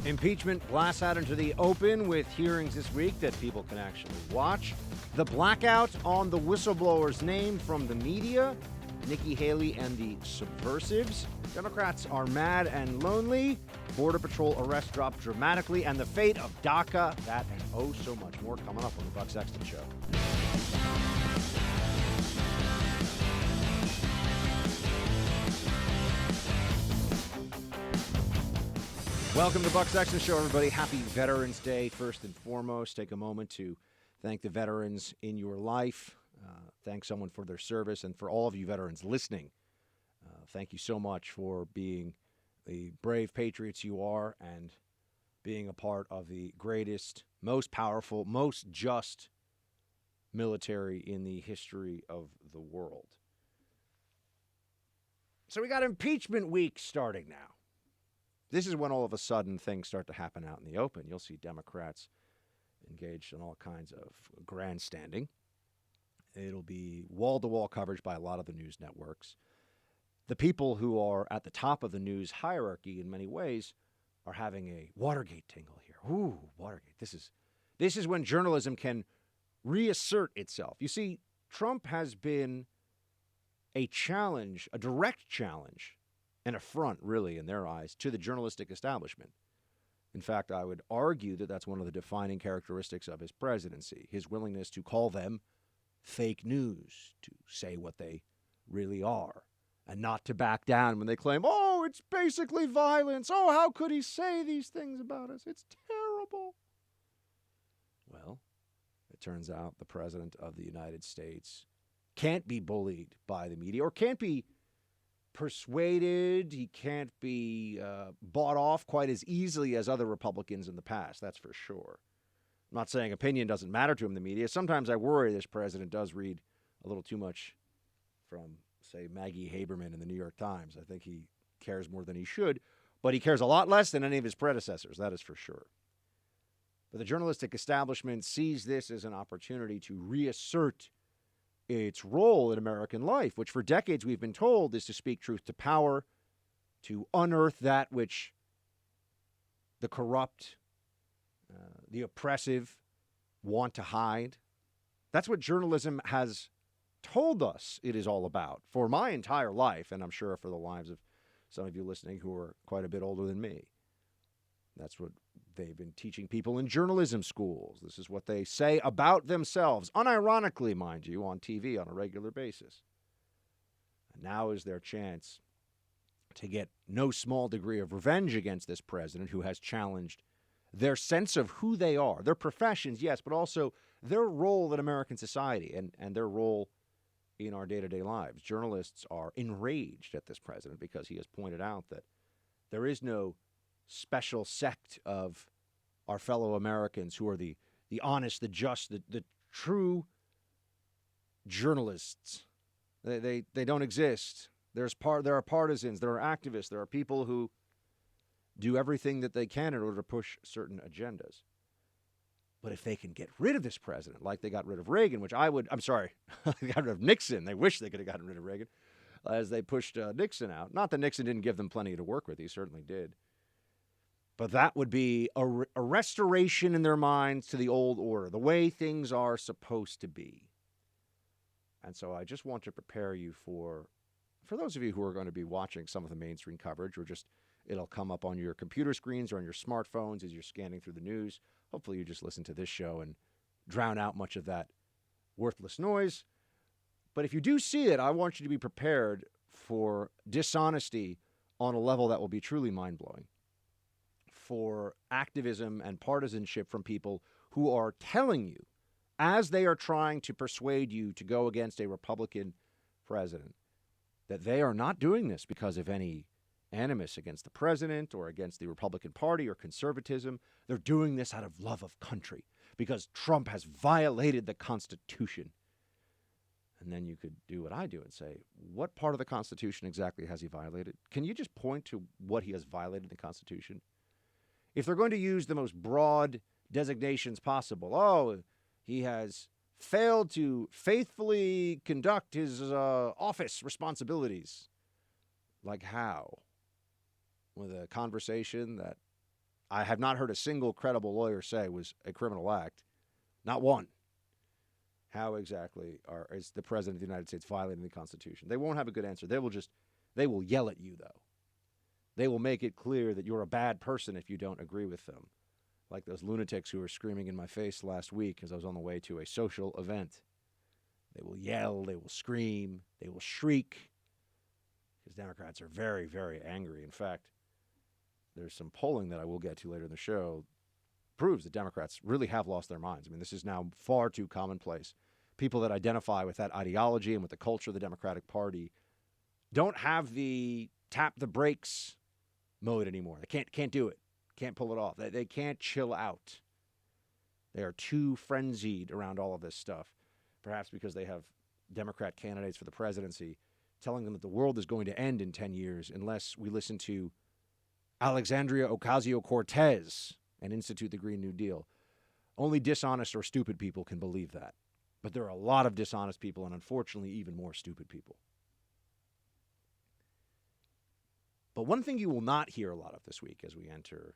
Impeachment blasts out into the open with hearings this week that people can actually watch. The blackout on the whistleblowers' name from the media, Nikki Haley and the subversives. Democrats are mad and lonely. Border Patrol arrests drop dramatically, and the fate of DACA. That and oh so much more coming up on the Buck Sexton Show. Welcome to the Buck Sexton Show, everybody. Happy Veterans Day. First and foremost, take a moment to thank the veterans in your life. Thank someone for their service, and for all of you veterans listening, thank you so much for being the brave patriots you are and being a part of the greatest, most powerful, most just military in the history of the world. So we got impeachment week starting now. This is when all of a sudden things start to happen out in the open. You'll see Democrats engaged in all kinds of grandstanding. It'll be wall-to-wall coverage by a lot of the news networks. The people who are at the top of the news hierarchy in many ways are having a Watergate tingle here. Ooh, Watergate. This is when journalism can reassert itself. You see, Trump has been a challenge, a direct challenge, an affront, really, in their eyes, to the journalistic establishment. In fact, I would argue that that's one of the defining characteristics of his presidency, his willingness to call them fake news, to say what they really are, and not to back down when they claim, oh, it's basically violence. Oh, how could he say these things about us? It's terrible. Well, it turns out the president of the United States can't be bullied by the media or can't be persuaded. He can't be bought off quite as easily as other Republicans in the past, that's for sure. I'm not saying opinion doesn't matter to him in the media. Sometimes I worry this president does read a little too much from, say, Maggie Haberman in the New York Times. I think he cares more than he should, but he cares a lot less than any of his predecessors, that is for sure. But the journalistic establishment sees this as an opportunity to reassert its role in American life, which for decades we've been told is to speak truth to power, to unearth that which the corrupt, the oppressive want to hide. That's what journalism has told us it is all about for my entire life, and I'm sure for the lives of some of you listening who are quite a bit older than me. That's what they've been teaching people in journalism schools. This is what they say about themselves, unironically, mind you, on TV on a regular basis. And now is their chance to get no small degree of revenge against this president who has challenged their sense of who they are, their professions, yes, but also their role in American society and their role in our day-to-day lives. Journalists are enraged at this president because he has pointed out that there is no special sect of our fellow Americans who are the honest, the just, the true journalists. They don't exist. There are partisans, there are activists, there are people who do everything that they can in order to push certain agendas. But if they can get rid of this president, like they got rid of Reagan, they got rid of Nixon. They wish they could have gotten rid of Reagan as they pushed Nixon out. Not that Nixon didn't give them plenty to work with. He certainly did. But that would be a restoration in their minds to the old order, the way things are supposed to be. And so I just want to prepare you for those of you who are going to be watching some of the mainstream coverage, or just it'll come up on your computer screens or on your smartphones as you're scanning through the news. Hopefully you just listen to this show and drown out much of that worthless noise. But if you do see it, I want you to be prepared for dishonesty on a level that will be truly mind-blowing, for activism and partisanship from people who are telling you, as they are trying to persuade you to go against a Republican president, that they are not doing this because of any animus against the president or against the Republican Party or conservatism. They're doing this out of love of country because Trump has violated the Constitution. And then you could do what I do and say, what part of the Constitution exactly has he violated? Can you just point to what he has violated in the Constitution? If they're going to use the most broad designations possible, he has failed to faithfully conduct his office responsibilities. Like how? With a conversation that I have not heard a single credible lawyer say was a criminal act. Not one. How exactly is the President of the United States violating the Constitution? They won't have a good answer. They will yell at you, though. They will make it clear that you're a bad person if you don't agree with them. Like those lunatics who were screaming in my face last week as I was on the way to a social event. They will yell, they will scream, they will shriek, because Democrats are very, very angry. In fact, there's some polling that I will get to later in the show proves that Democrats really have lost their minds. I mean, this is now far too commonplace. People that identify with that ideology and with the culture of the Democratic Party don't have the tap the brakes mode anymore. They can't do it. Can't pull it off. They can't chill out. They are too frenzied around all of this stuff, perhaps because they have Democrat candidates for the presidency telling them that the world is going to end in 10 years unless we listen to Alexandria Ocasio-Cortez and institute the Green New Deal. Only dishonest or stupid people can believe that. But there are a lot of dishonest people and, unfortunately, even more stupid people. But one thing you will not hear a lot of this week as we enter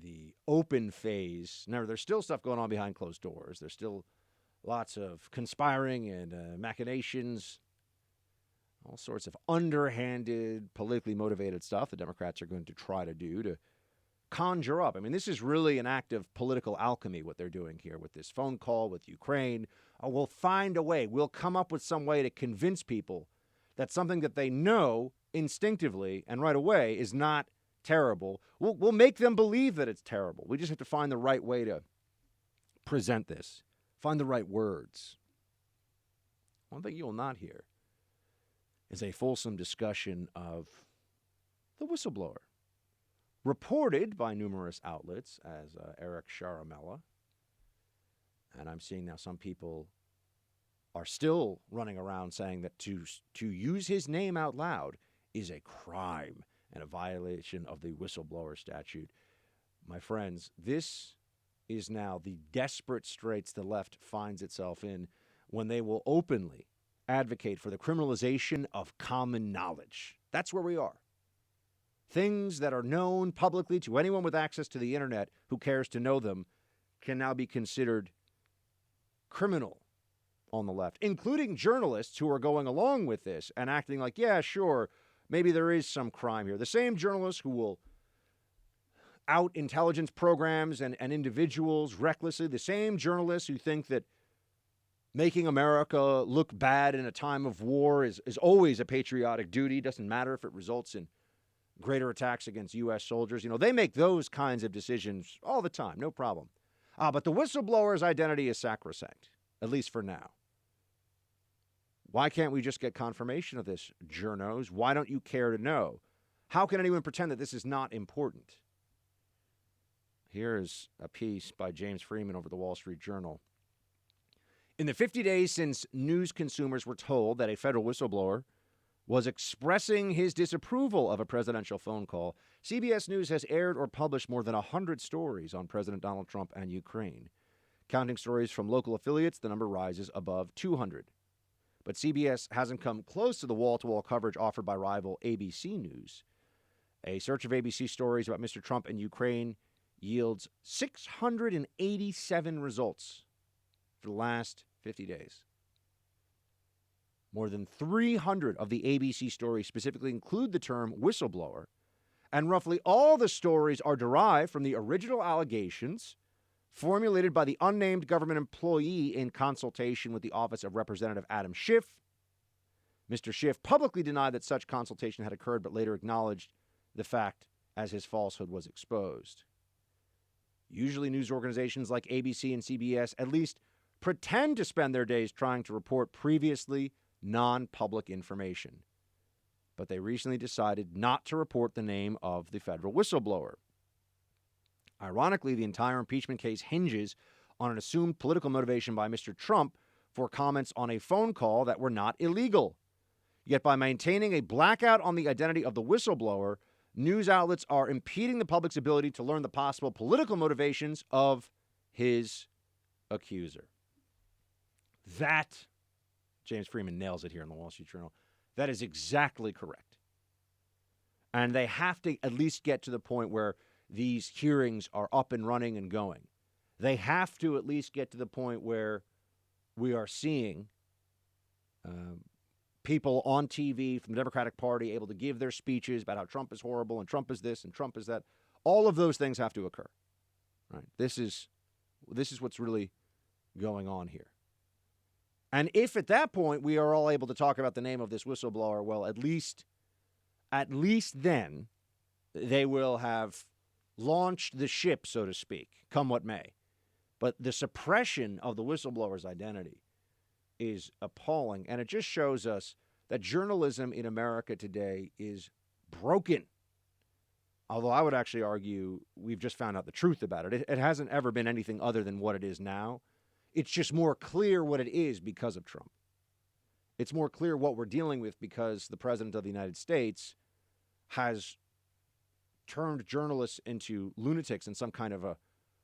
the open phase. Now, there's still stuff going on behind closed doors. There's still lots of conspiring and machinations, all sorts of underhanded, politically motivated stuff the Democrats are going to try to do to conjure up. I mean, this is really an act of political alchemy, what they're doing here with this phone call with Ukraine. We'll find a way. We'll come up with some way to convince people that something that they know instinctively and right away is not terrible. We'll make them believe that it's terrible. We just have to find the right way to present this, find the right words. One thing you will not hear is a fulsome discussion of the whistleblower, reported by numerous outlets as Eric Sharamella. And I'm seeing now some people are still running around saying that to use his name out loud is a crime and a violation of the whistleblower statute. My friends, this is now the desperate straits the left finds itself in when they will openly advocate for the criminalization of common knowledge. That's where we are. Things that are known publicly to anyone with access to the internet who cares to know them can now be considered criminal on the left, including journalists who are going along with this and acting like, yeah, sure, maybe there is some crime here. The same journalists who will out intelligence programs and individuals recklessly, the same journalists who think that making America look bad in a time of war is always a patriotic duty, doesn't matter if it results in greater attacks against U.S. soldiers. You know, they make those kinds of decisions all the time, no problem. But the whistleblower's identity is sacrosanct, at least for now. Why can't we just get confirmation of this, journos? Why don't you care to know? How can anyone pretend that this is not important? Here's a piece by James Freeman over the Wall Street Journal. In the 50 days since news consumers were told that a federal whistleblower was expressing his disapproval of a presidential phone call, CBS News has aired or published more than 100 stories on President Donald Trump and Ukraine. Counting stories from local affiliates, the number rises above 200. But CBS hasn't come close to the wall-to-wall coverage offered by rival ABC News. A search of ABC stories about Mr. Trump and Ukraine yields 687 results for the last 50 days. More than 300 of the ABC stories specifically include the term whistleblower, and roughly all the stories are derived from the original allegations formulated by the unnamed government employee in consultation with the Office of Representative Adam Schiff. Mr. Schiff publicly denied that such consultation had occurred, but later acknowledged the fact as his falsehood was exposed. Usually news organizations like ABC and CBS at least pretend to spend their days trying to report previously non-public information. But they recently decided not to report the name of the federal whistleblower. Ironically, the entire impeachment case hinges on an assumed political motivation by Mr. Trump for comments on a phone call that were not illegal. Yet by maintaining a blackout on the identity of the whistleblower, news outlets are impeding the public's ability to learn the possible political motivations of his accuser. That, James Freeman nails it here in the Wall Street Journal, that is exactly correct. And they have to at least get to the point where these hearings are up and running and going. They have to at least get to the point where we are seeing people on TV from the Democratic Party able to give their speeches about how Trump is horrible and Trump is this and Trump is that. All of those things have to occur. Right? This is what's really going on here. And if at that point we are all able to talk about the name of this whistleblower, well, at least then they will have launched the ship, so to speak, come what may. But the suppression of the whistleblower's identity is appalling, and it just shows us that journalism in America today is broken. Although I would actually argue we've just found out the truth about it. It hasn't ever been anything other than what it is now. It's just more clear what it is because of Trump. It's more clear what we're dealing with because the President of the United States has turned journalists into lunatics in some kind of a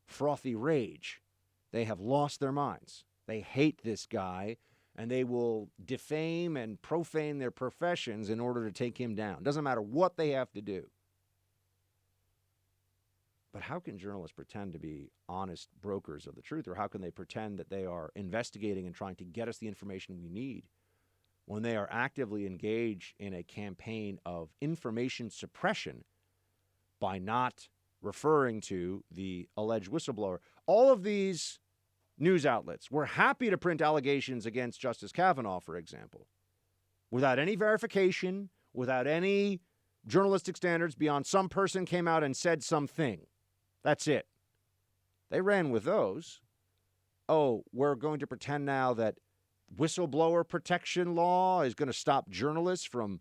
frothy rage. They have lost their minds. They hate this guy, and they will defame and profane their professions in order to take him down. Doesn't matter what they have to do. But how can journalists pretend to be honest brokers of the truth, or how can they pretend that they are investigating and trying to get us the information we need when they are actively engaged in a campaign of information suppression by not referring to the alleged whistleblower? All of these news outlets were happy to print allegations against Justice Kavanaugh, for example, without any verification, without any journalistic standards beyond some person came out and said something. That's it. They ran with those. Oh, we're going to pretend now that whistleblower protection law is going to stop journalists from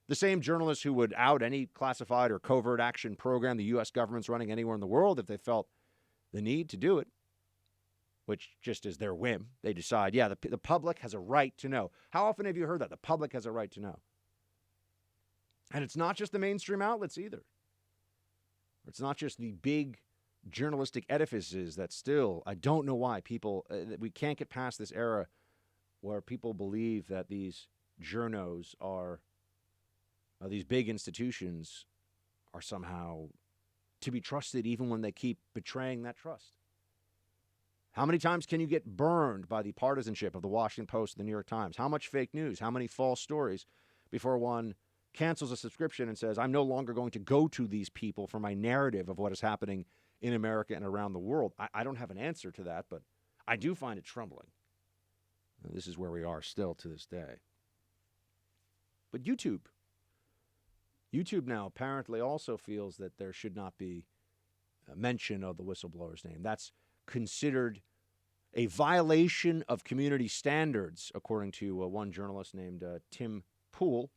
the same journalists who would out any classified or covert action program the U.S. government's running anywhere in the world if they felt the need to do it, which just is their whim. They decide, yeah, the public has a right to know. How often have you heard that? The public has a right to know. And it's not just the mainstream outlets either. It's not just the big journalistic edifices that still, I don't know why people, we can't get past this era where people believe that these journos are, these big institutions are somehow to be trusted even when they keep betraying that trust. How many times can you get burned by the partisanship of the Washington Post and the New York Times? How much fake news? How many false stories before one cancels a subscription and says, I'm no longer going to go to these people for my narrative of what is happening in America and around the world? I don't have an answer to that, but I do find it troubling. And this is where we are still to this day. But YouTube now apparently also feels that there should not be a mention of the whistleblower's name. That's considered a violation of community standards, according to one journalist named Tim Pool.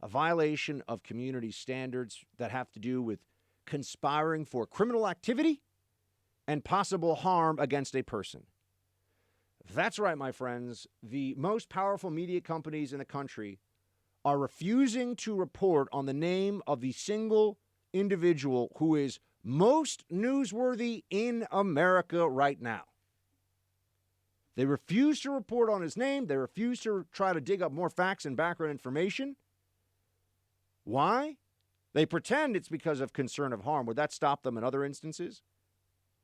A violation of community standards that have to do with conspiring for criminal activity and possible harm against a person. That's right, my friends. The most powerful media companies in the country are refusing to report on the name of the single individual who is most newsworthy in America right now. They refuse to report on his name. They refuse to try to dig up more facts and background information. Why? They pretend it's because of concern of harm. Would that stop them in other instances?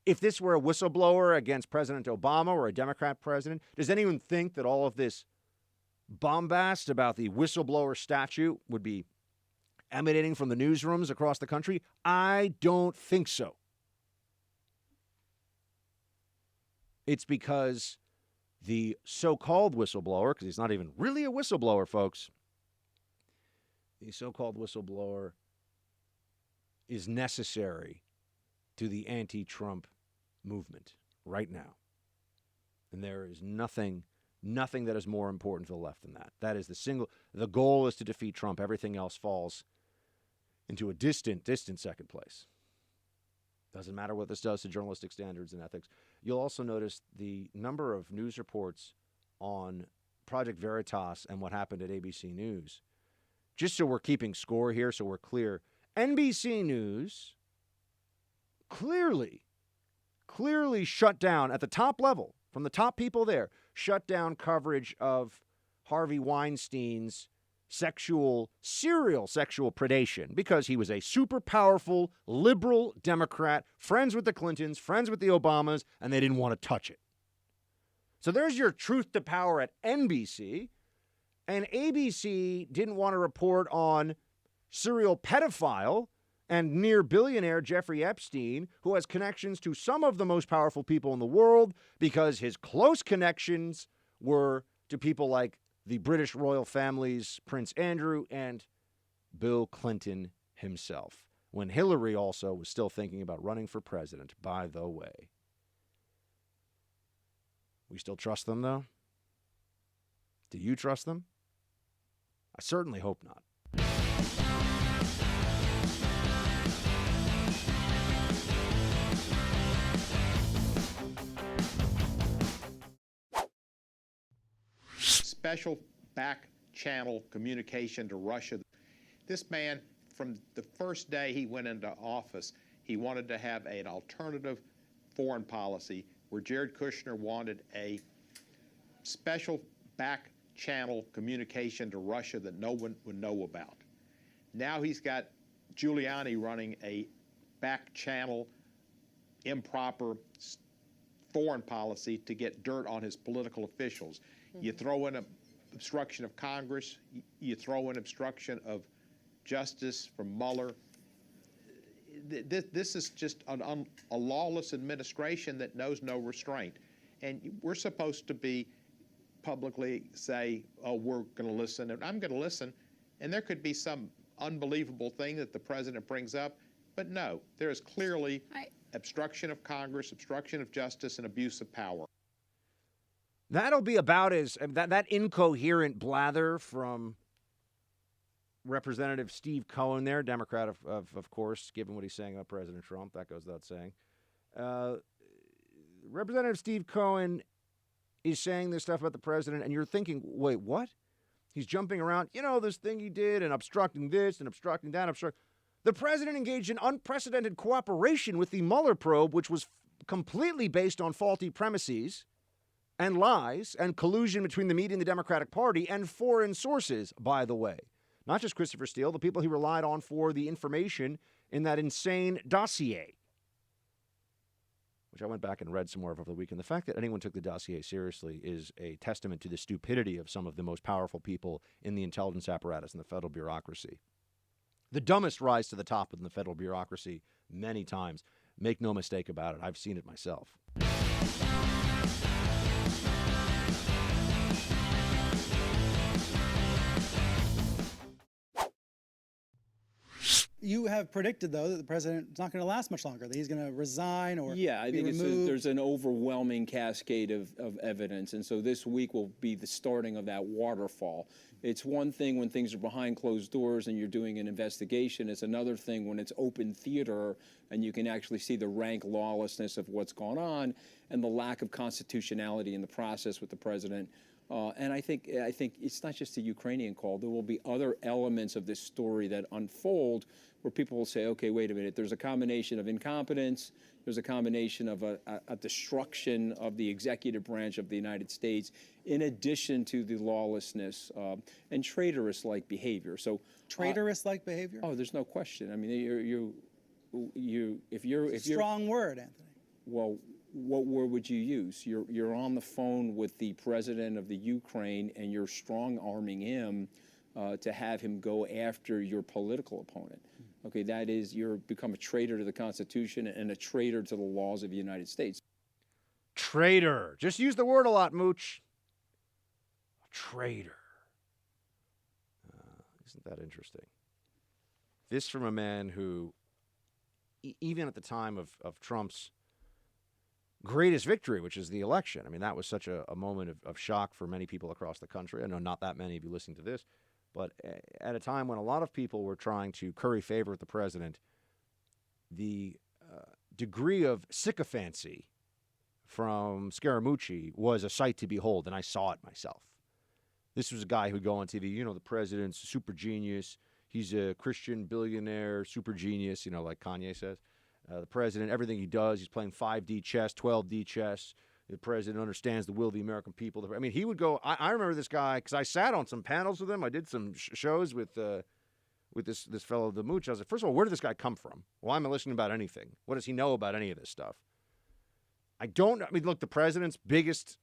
If this were a whistleblower against President Obama or a Democrat president, does anyone think that all of this bombast about the whistleblower statute would be emanating from the newsrooms across the country? I don't think so. It's because the so-called whistleblower, because he's not even really a whistleblower, folks, the so-called whistleblower is necessary to the anti-Trump movement right now. And there is nothing that is more important to the left than that. That is the goal is to defeat Trump. Everything else falls into a distant second place. Doesn't matter what this does to journalistic standards and ethics. You'll also notice the number of news reports on Project Veritas and what happened at ABC News. Just so we're keeping score here, so we're clear, NBC News clearly shut down at the top level, from the top people there, shut down coverage of Harvey Weinstein's serial sexual predation because he was a super powerful liberal Democrat, friends with the Clintons, friends with the Obamas, and they didn't want to touch it. So there's your truth to power at NBC. And ABC didn't want to report on serial pedophile and near billionaire Jeffrey Epstein, who has connections to some of the most powerful people in the world because his close connections were to people like the British royal families, Prince Andrew and Bill Clinton himself, when Hillary also was still thinking about running for president, by the way. We still trust them, though? Do you trust them? I certainly hope not. Special back channel communication to Russia. This man, from the first day he went into office, he wanted to have an alternative foreign policy where Jared Kushner wanted a special back channel communication to Russia that no one would know about. Now he's got Giuliani running a back channel improper foreign policy to get dirt on his political officials. You throw in obstruction of Congress, you throw in obstruction of justice from Mueller. This is just a lawless administration that knows no restraint. And we're supposed to be publicly say, oh, we're going to listen, and I'm going to listen, and there could be some unbelievable thing that the president brings up, but no, there is clearly obstruction of Congress, obstruction of justice, and abuse of power. That'll be about as that incoherent blather from Representative Steve Cohen there, Democrat, of course, given what he's saying about President Trump. That goes without saying. Representative Steve Cohen is saying this stuff about the president, and you're thinking, wait, what? He's jumping around, this thing he did, and obstructing this and obstructing that. The president engaged in unprecedented cooperation with the Mueller probe, which was completely based on faulty premises and lies and collusion between the media and the Democratic Party and foreign sources, by the way. Not just Christopher Steele, the people he relied on for the information in that insane dossier, which I went back and read some more of over the weekend. The fact that anyone took the dossier seriously is a testament to the stupidity of some of the most powerful people in the intelligence apparatus and the federal bureaucracy. The dumbest rise to the top within the federal bureaucracy many times. Make no mistake about it. I've seen it myself. You have predicted, though, that the president is not going to last much longer, that he's going to resign or I think there's an overwhelming cascade of evidence. And so this week will be the starting of that waterfall. It's one thing when things are behind closed doors and you're doing an investigation. It's another thing when it's open theater and you can actually see the rank lawlessness of what's gone on and the lack of constitutionality in the process with the president. And I think it's not just the Ukrainian call. There will be other elements of this story that unfold where people will say, okay, wait a minute, there's a combination of incompetence, there's a combination of a destruction of the executive branch of the United States, in addition to the lawlessness and traitorous-like behavior. So traitorous-like behavior? Oh, there's no question. I mean, if you're strong word, Anthony. Well, what word would you use? You're on the phone with the president of the Ukraine and you're strong-arming him to have him go after your political opponent. Okay, that is, you're become a traitor to the Constitution and a traitor to the laws of the United States. Traitor. Just use the word a lot, Mooch. A traitor. Isn't that interesting? This from a man who, even at the time of Trump's greatest victory, which is the election. I mean, that was such a moment of shock for many people across the country. I know not that many of you listening to this, but at a time when a lot of people were trying to curry favor with the president, the degree of sycophancy from Scaramucci was a sight to behold, and I saw it myself. This was a guy who'd go on TV, the president's a super genius. He's a Christian billionaire, super genius, like Kanye says. The president, everything he does, he's playing 5D chess, 12D chess. The president understands the will of the American people. I mean, he would go. I remember this guy because I sat on some panels with him. I did some shows with this fellow, the Mooch. I was like, first of all, where did this guy come from? Why am I listening about anything? What does he know about any of this stuff? I mean, look, the president's biggest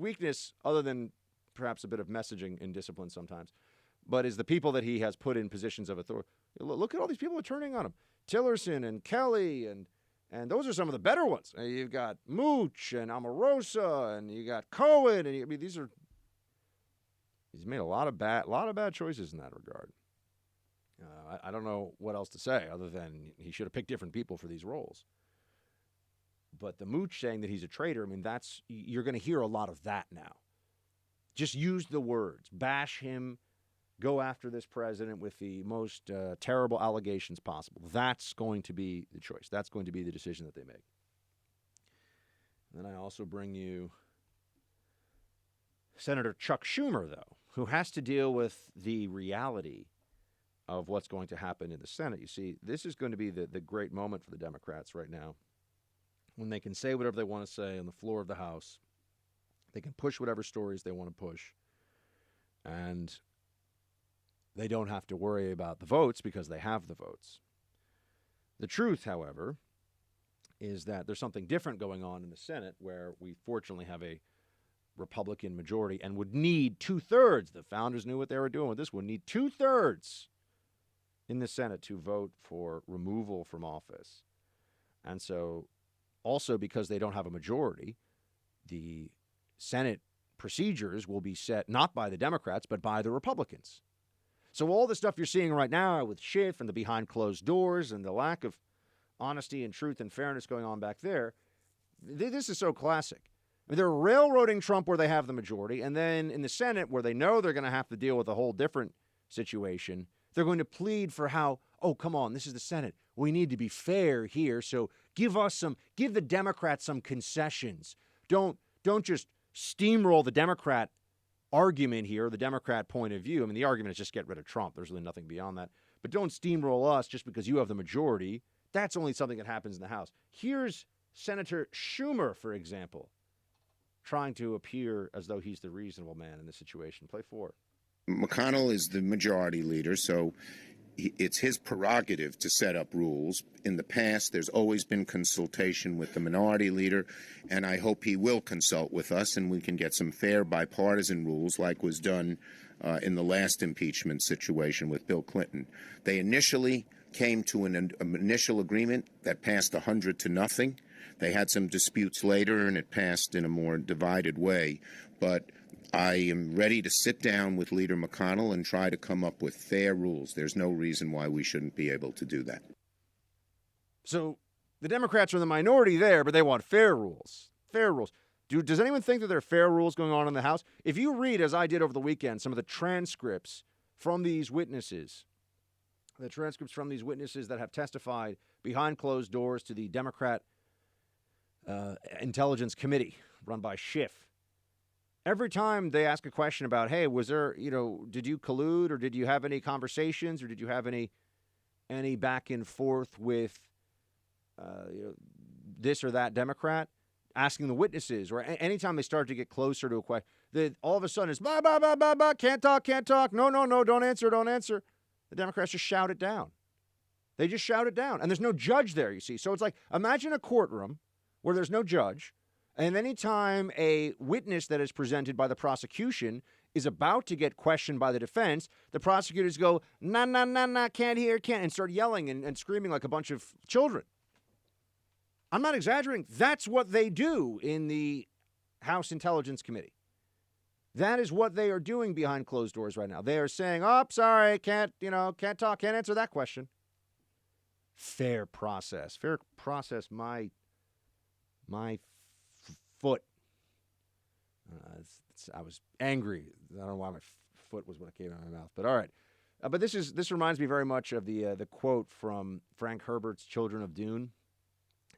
weakness, other than perhaps a bit of messaging and discipline sometimes, but is the people that he has put in positions of authority. Look at all these people who are turning on him. Tillerson and Kelly, and those are some of the better ones. You've got Mooch and Omarosa, and you got Cohen, and I mean, he's made a lot of bad choices in that regard. I don't know what else to say other than he should have picked different people for these roles. But the Mooch saying that he's a traitor, I mean, you're going to hear a lot of that now. Just use the words, bash him, go after this president with the most terrible allegations possible. That's going to be the choice. That's going to be the decision that they make. And then I also bring you Senator Chuck Schumer, though, who has to deal with the reality of what's going to happen in the Senate. You see, this is going to be the great moment for the Democrats right now, when they can say whatever they want to say on the floor of the House. They can push whatever stories they want to push. And they don't have to worry about the votes because they have the votes. The truth, however, is that there's something different going on in the Senate, where we fortunately have a Republican majority and would need 2/3. The founders knew what they were doing with this. Would need 2/3 in the Senate to vote for removal from office. And so, also because they don't have a majority, the Senate procedures will be set not by the Democrats, but by the Republicans. So all the stuff you're seeing right now with Schiff and the behind closed doors and the lack of honesty and truth and fairness going on back there, this is so classic. I mean, they're railroading Trump where they have the majority, and then in the Senate, where they know they're going to have to deal with a whole different situation, they're going to plead for how, oh, come on, this is the Senate. We need to be fair here, so give the Democrats some concessions. Don't just steamroll the Democrat argument here, the Democrat point of view. I mean, the argument is just get rid of Trump. There's really nothing beyond that. But don't steamroll us just because you have the majority. That's only something that happens in the House. Here's Senator Schumer, for example, trying to appear as though he's the reasonable man in this situation. Play 4. McConnell is the majority leader, so it's his prerogative to set up rules. In the past, there's always been consultation with the minority leader, and I hope he will consult with us and we can get some fair bipartisan rules like was done in the last impeachment situation with Bill Clinton. They initially came to an initial agreement that passed 100-0. They had some disputes later, and it passed in a more divided way. But I am ready to sit down with Leader McConnell and try to come up with fair rules. There's no reason why we shouldn't be able to do that. So the Democrats are in the minority there, but they want fair rules. Fair rules. Does anyone think that there are fair rules going on in the House? If you read, as I did over the weekend, some of the transcripts from these witnesses, that have testified behind closed doors to the Democrat Intelligence Committee run by Schiff, every time they ask a question about, hey, was there, did you collude, or did you have any conversations, or did you have any back and forth with this or that Democrat, asking the witnesses, or anytime they start to get closer to a question, all of a sudden it's blah, blah, blah, blah, blah, can't talk, no, don't answer. The Democrats just shout it down. They just shout it down. And there's no judge there, you see. So it's like, imagine a courtroom where there's no judge, and any time a witness that is presented by the prosecution is about to get questioned by the defense, the prosecutors go, nah, can't hear, and start yelling and screaming like a bunch of children. I'm not exaggerating. That's what they do in the House Intelligence Committee. That is what they are doing behind closed doors right now. They are saying, oh, sorry, can't talk, can't answer that question. Fair process, my foot. I was angry. I don't know why my foot was what came out of my mouth, but all right. But this reminds me very much of the quote from Frank Herbert's Children of Dune.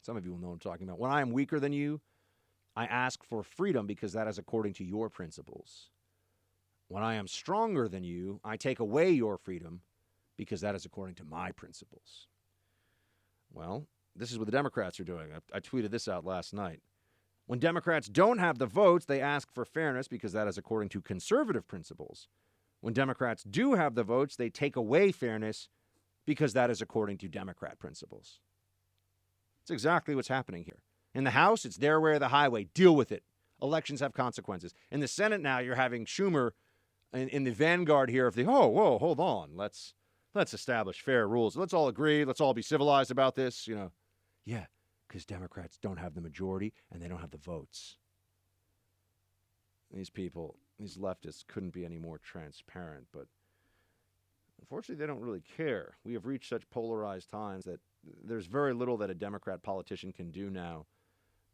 Some of you will know what I'm talking about. When I am weaker than you, I ask for freedom because that is according to your principles. When I am stronger than you, I take away your freedom because that is according to my principles. Well, this is what the Democrats are doing. I tweeted this out last night. When Democrats don't have the votes, they ask for fairness because that is according to conservative principles. When Democrats do have the votes, they take away fairness because that is according to Democrat principles. It's exactly what's happening here. In the House, it's their way or the highway. Deal with it. Elections have consequences. In the Senate now, you're having Schumer in the vanguard here of the, whoa, hold on. Let's establish fair rules. Let's all agree. Let's all be civilized about this. Yeah, because Democrats don't have the majority and they don't have the votes. These people, these leftists couldn't be any more transparent, but unfortunately, they don't really care. We have reached such polarized times that there's very little that a Democrat politician can do now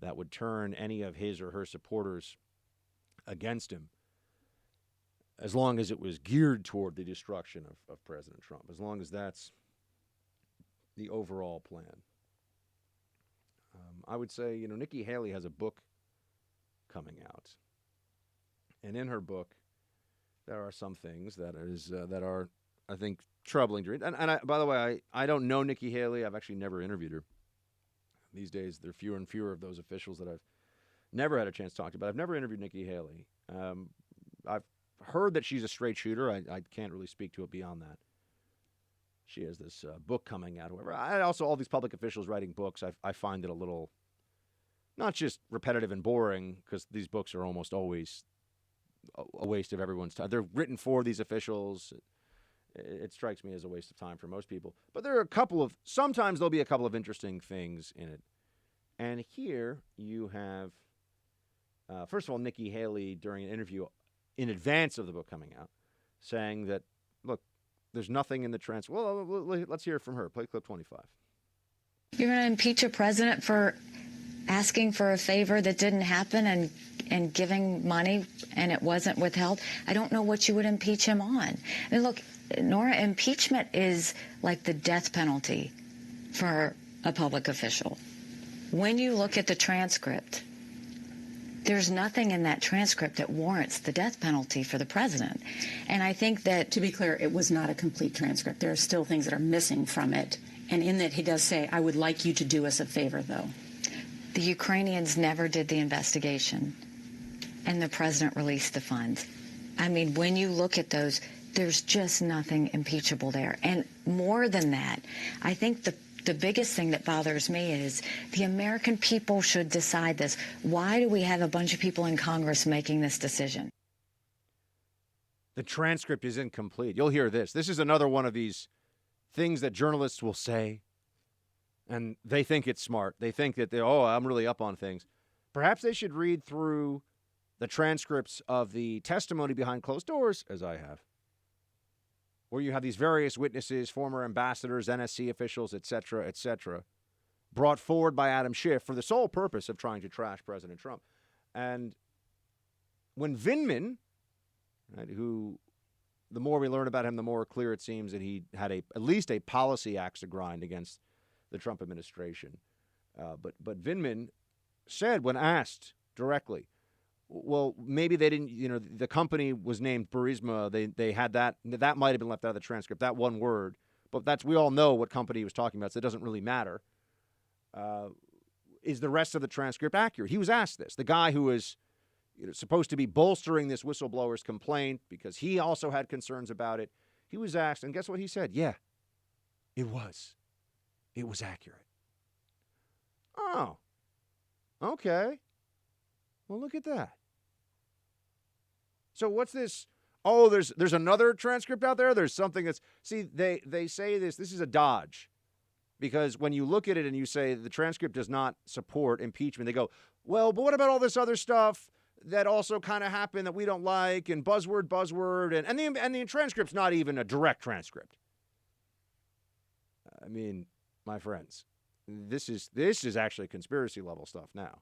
that would turn any of his or her supporters against him, as long as it was geared toward the destruction of President Trump, as long as that's the overall plan. I would say, Nikki Haley has a book coming out. And in her book, there are some things that are, I think, troubling to read. And by the way, I don't know Nikki Haley. I've actually never interviewed her. These days, there are fewer and fewer of those officials that I've never had a chance to talk to. But I've never interviewed Nikki Haley. I've heard that she's a straight shooter. I can't really speak to it beyond that. She has this book coming out. However, all these public officials writing books, I find it a little, not just repetitive and boring, because these books are almost always a waste of everyone's time. They're written for these officials. It strikes me as a waste of time for most people. But there are sometimes there'll be a couple of interesting things in it. And here you have, first of all, Nikki Haley during an interview in advance of the book coming out, saying that, look, there's nothing in the transcript. Well, let's hear it from her. Play clip 25. You're going to impeach a president for asking for a favor that didn't happen and giving money and it wasn't withheld? I don't know what you would impeach him on. I mean, look, Nora, impeachment is like the death penalty for a public official. When you look at the transcript, there's nothing in that transcript that warrants the death penalty for the president. And I think that, to be clear, it was not a complete transcript. There are still things that are missing from it. And in that, he does say, I would like you to do us a favor, though. the Ukrainians never did the investigation, and the president released the funds. I mean, when you look at those, there's just nothing impeachable there. And more than that, I think the biggest thing that bothers me is the American people should decide this. Why do we have a bunch of people in Congress making this decision? The transcript is incomplete. You'll hear this. This is another one of these things that journalists will say, and they think it's smart. They think that I'm really up on things. Perhaps they should read through the transcripts of the testimony behind closed doors, as I have, where you have these various witnesses, former ambassadors, NSC officials, et cetera, brought forward by Adam Schiff for the sole purpose of trying to trash President Trump. And when Vindman, right, who, the more we learn about him, the more clear it seems that he had at least a policy axe to grind against the Trump administration. But Vindman said, when asked directly, well, maybe they didn't, the company was named Burisma. They had that might have been left out of the transcript, that one word. But we all know what company he was talking about, so it doesn't really matter. Is the rest of the transcript accurate? He was asked this. The guy who was supposed to be bolstering this whistleblower's complaint because he also had concerns about it. He was asked, and guess what he said? Yeah, it was. It was accurate. Oh, okay. Well, look at that. So what's this? Oh, there's another transcript out there? There's something that's... See, they say this is a dodge. Because when you look at it and you say the transcript does not support impeachment, they go, well, but what about all this other stuff that also kind of happened that we don't like, and buzzword, and the transcript's not even a direct transcript. I mean, my friends, this is actually conspiracy level stuff now.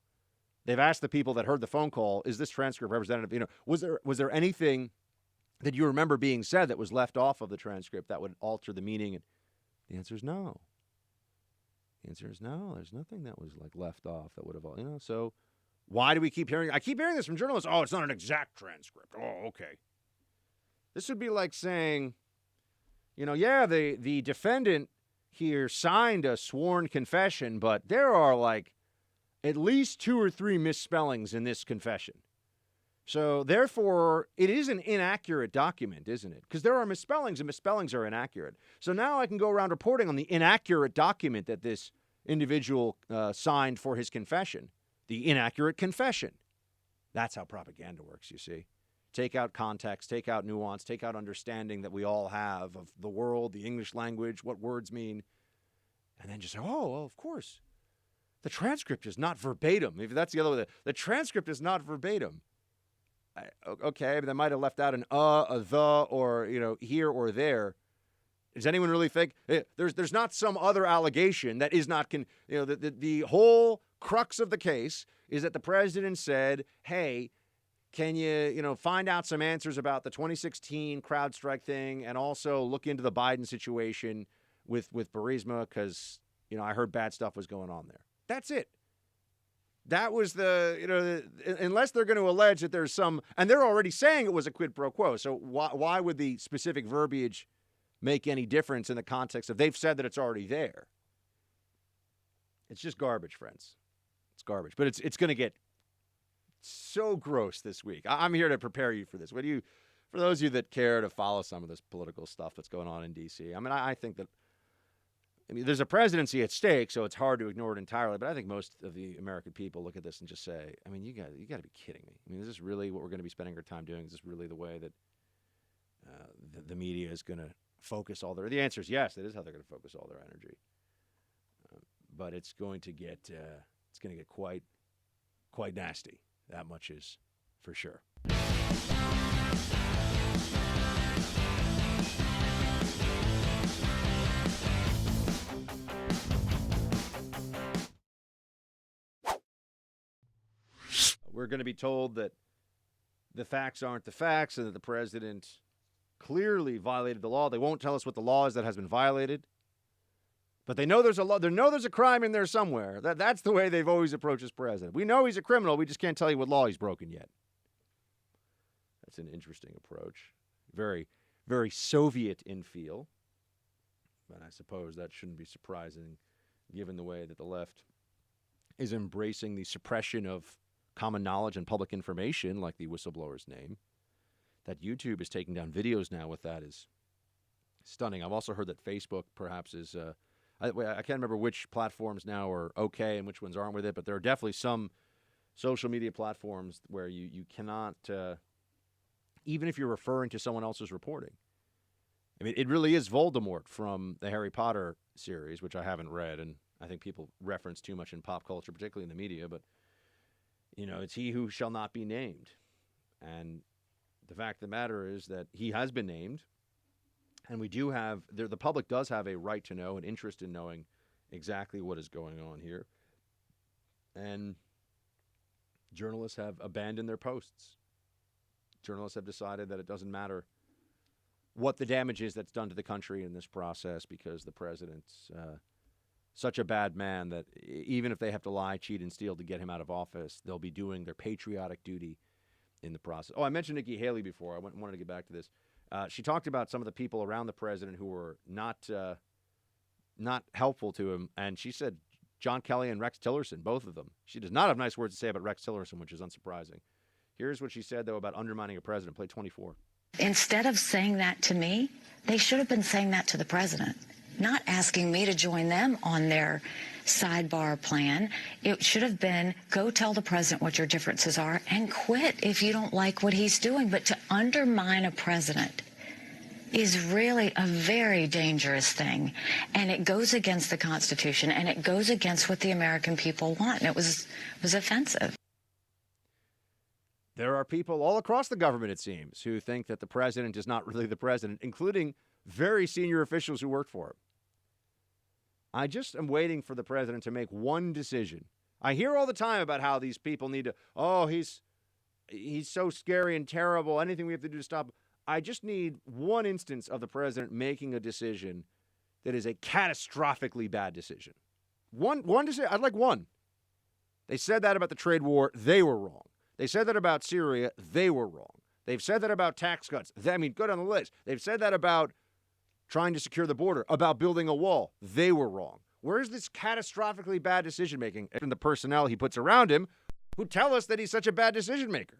They've asked the people that heard the phone call, is this transcript representative? Was there anything that you remember being said that was left off of the transcript that would alter the meaning? And the answer is no. The answer is no. There's nothing that was left off that would have, so why do we keep hearing? I keep hearing this from journalists. Oh, it's not an exact transcript. Oh, okay. This would be like saying, the defendant here signed a sworn confession, but there are at least 2 or 3 misspellings in this confession. So therefore, it is an inaccurate document, isn't it? Because there are misspellings, and misspellings are inaccurate. So now I can go around reporting on the inaccurate document that this individual signed for his confession, the inaccurate confession. That's how propaganda works, you see. Take out context, take out nuance, take out understanding that we all have of the world, the English language, what words mean, and then just say, oh, well, of course. The transcript is not verbatim. Maybe that's the other way. The transcript is not verbatim. Okay, but they might have left out an a the, or, here or there. Does anyone really think there's not some other allegation that is not the whole crux of the case is that the president said, hey, can you find out some answers about the 2016 CrowdStrike thing, and also look into the Biden situation with Burisma, because I heard bad stuff was going on there. That's it. That was unless they're going to allege that there's some, and they're already saying it was a quid pro quo. So why would the specific verbiage make any difference in the context of they've said that it's already there? It's just garbage, friends. It's garbage. But it's going to get so gross this week. I'm here to prepare you for this. For those of you that care to follow some of this political stuff that's going on in D.C., I think that, there's a presidency at stake, so it's hard to ignore it entirely. But I think most of the American people look at this and just say, you got to be kidding me. Is this really what we're going to be spending our time doing? Is this really the way that the media is going to focus all their? The answer is yes. That is how they're going to focus all their energy. But it's going to get quite nasty. That much is for sure. We're going to be told that the facts aren't the facts and that the president clearly violated the law. They won't tell us what the law is that has been violated. But they know there's a law. They know there's a crime in there somewhere. That's the way they've always approached this president. We know he's a criminal. We just can't tell you what law he's broken yet. That's an interesting approach. Very, very Soviet in feel. But I suppose that shouldn't be surprising given the way that the left is embracing the suppression of common knowledge and public information, like the whistleblower's name. That YouTube is taking down videos now with that is stunning. I've also heard that Facebook perhaps is, I can't remember which platforms now are okay and which ones aren't with it, but there are definitely some social media platforms where you cannot, even if you're referring to someone else's reporting. It really is Voldemort from the Harry Potter series, which I haven't read, and I think people reference too much in pop culture, particularly in the media, but it's he who shall not be named. And the fact of the matter is that he has been named, and we do have, the public does have a right to know, an interest in knowing exactly what is going on here. And journalists have abandoned their posts. Journalists have decided that it doesn't matter what the damage is that's done to the country in this process, because the president's such a bad man that even if they have to lie, cheat, and steal to get him out of office, they'll be doing their patriotic duty in the process. Oh, I mentioned Nikki Haley before. I wanted to get back to this. She talked about some of the people around the president who were not helpful to him, and she said John Kelly and Rex Tillerson, both of them. She does not have nice words to say about Rex Tillerson, which is unsurprising. Here's what she said, though, about undermining a president. Play 24. Instead of saying that to me, they should have been saying that to the president, not asking me to join them on their sidebar plan. It should have been, go tell the president what your differences are and quit if you don't like what he's doing. But to undermine a president is really a very dangerous thing, and it goes against the Constitution, and it goes against what the American people want, and it was offensive. There are people all across the government, it seems, who think that the president is not really the president, including very senior officials who work for him. I just am waiting for the president to make one decision. I hear all the time about how these people need to, he's so scary and terrible, anything we have to do to stop him. I just need one instance of the president making a decision that is a catastrophically bad decision. One decision. I'd like one. They said that about the trade war. They were wrong. They said that about Syria. They were wrong. They've said that about tax cuts. Go down the list. They've said that about trying to secure the border, about building a wall. They were wrong. Where's this catastrophically bad decision making and the personnel he puts around him who tell us that he's such a bad decision maker?